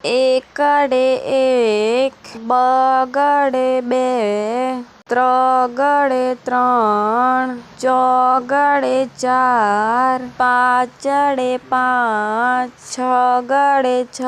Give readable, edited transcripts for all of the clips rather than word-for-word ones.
એકડે એક, બગડે બે, ત્રગડે ત્રણ, ચોગડે ચાર, પાંચડે પાંચ, છગડે છ,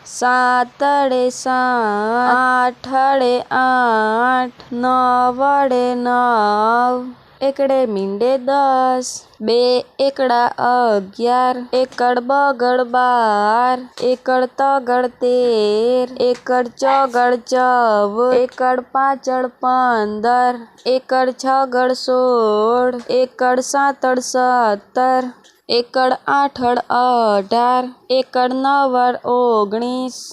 સાતડે સાત, આઠડે આઠ, નવડે નવ, એકડે મીંડે 10, બે એકડા 11, એકડ બગડ 12, એકડ તગડ 13, એકડ ચોગડ 14, એકડ પાંચડ 15, એકડ છગડ 16, એકડ સાતડ 17, એકડ આઠડ 18, એકડ નવડ 19,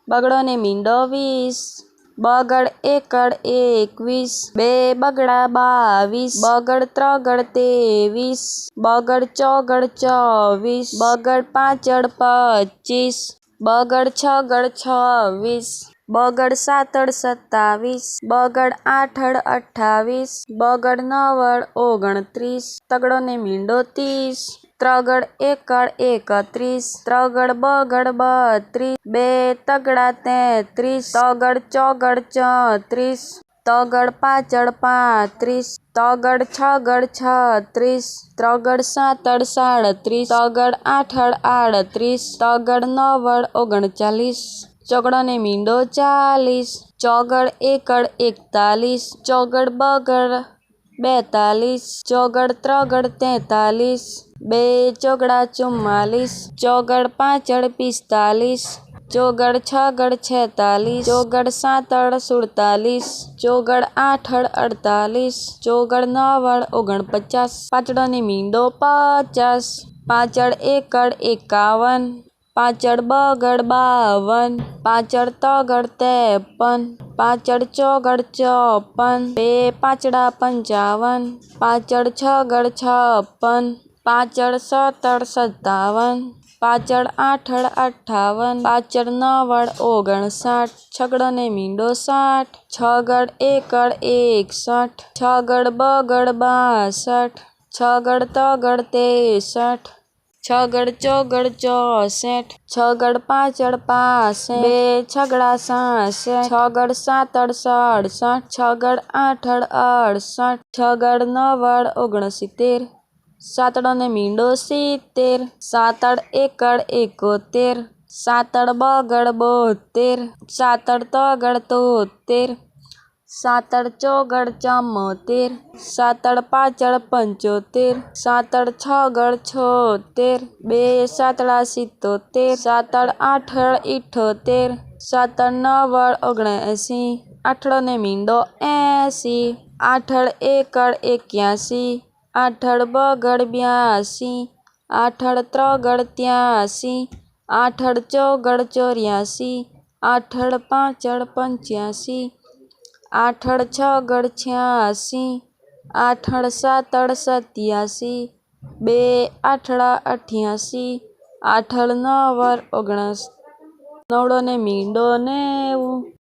બગડો ને મીંડો 20, બગડ એકડ 21, બે બગડા 22, બગડ ત્રગડ 23, બગડ ચોગડ 24, બગડ પાંચડ 25, બગડ છગડ 26, બગડ સાતડ 27, બગડ આઠડ 28, બગડ નવડ 29, તગડો ને મીંડો 30, ત્રગડ એકડ 31, ત્રગડ બગડ 32, બે તગડા 33, તગડ ચોગડ 34, તગડ પાંચડ 35, તગડ છગડ 36, ત્રગડ સાતડ 37, તગડ આઠડ 38, તગડ નવડ 39, ચોગડો ને મીંડો 40, ચોગડ એકડ 41, ચોગડ બગડ 42, ચોગડ ત્રગડ 43, બે ચોગડા 44, ચોગડ પાંચડ 45, ચોગડ છગડ 46, ચોગડ સાતડ 47, ચોગડ આઠડ 48, ચોગડ નવડ 49, પાંચડો ને મીંડો 50, પાંચડ એકડ 51, પાંચડ બગડ 52, પાંચડ તગડ 53, પાંચડ ચોગડ 54, બે પાંચડા 55, પાંચડ છગડ 56, પાંચડ સતડ 57, પાંચડ આઠડ 58, પાંચડ નવડ 59, છગડો ને મીંડો 60, છગડ એકડ 61, છગડ બગડ 62, છગડ તગડ 63, છગડ ચોગડ 64, છગડ પાંચડ 65, બે છગડા 66, છગડ સાતડ 67, છગડ આઠડ 68, છગડ નવડ 69, સાતડો ને મીંડો 70, સાતડ એકડ 71, સાતડ બગડ 72, સાતડ તગડ 73, સાતડ ચોગડ 74, સાતડ પાંચડ 75, સાતડ છગડ 76, બે સાતડા 77, સાતડ આઠડ 78, સાતડ નવડ 79, આઠડો ને મીંડો 80, આઠડ એકડ 81, આઠડ બગડ 82, આઠડ ત્રગડ 83, આઠડ ચોગડ 84, આઠડ પાંચડ 85, આઠડ છગડ 86, આઠડ સાતડ 87, બે આઠડા 88, આઠડ નવડ 19, નવડો ને મીંડો 90.